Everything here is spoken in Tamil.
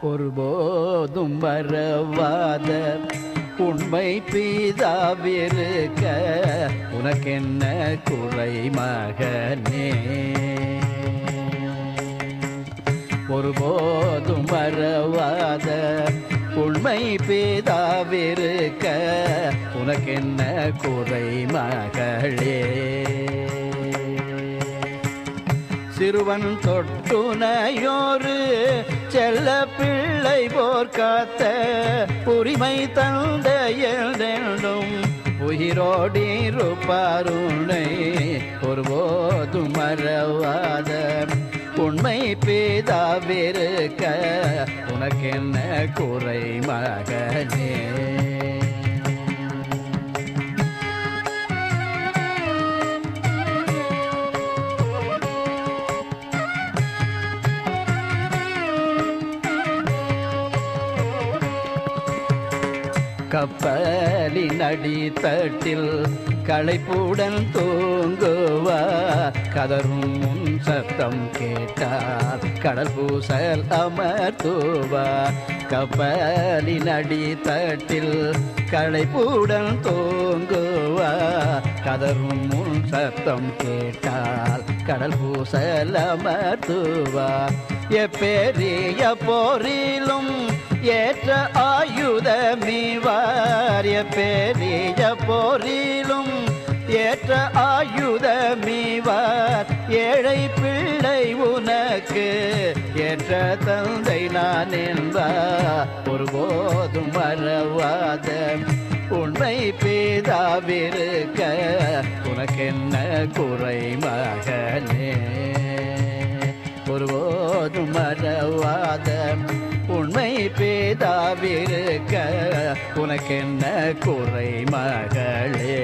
ஒருபோதும் மறவாத உண்மை பிதாவிருக்க உனக்கென்ன குறை மகனே? ஒருபோதும் மறவாத உண்மை பிதாவிருக்க உனக்கென்ன குறை மகளே? சிறுவன் தொட்டுனையோரு செல்ல பிள்ளை போர்க்காத்த உரிமை தந்தையும் உயிரோடிருப்பாருனை ஒருபோதும் மறவாத உண்மை பிதாவிருக்க உனக்கென்ன குறை மகனே? கப்பலின் அடித்தட்டில் களைப்புடன் தூங்குவார் கதரும் முன் சத்தம் கேட்டார் கடல் பூசல் அமர்த்துவார். கப்பலின் அடித்தட்டில் களைப்புடன் தூங்குவார் கதரும் முன் சத்தம் கேட்டால் கடல் பூசல் அமர்த்துவார். எப்பெரிய போரிலும் ஏற்ற ஆயுதமிவார் எப்பெரிய போரிலும் ஏற்ற ஆயுதமிவார். ஏழை பிள்ளை உனக்கு ஏற்ற தந்தை நான் என்பார் ஒருபோதும் மறவாத உண்மை பிதாவிருக்க உனக்கென்ன குறை மகனே? ஒருபோதும் மறவாத உண்மை பிதாவிருக்க உனக்கென்ன குறை மகளே?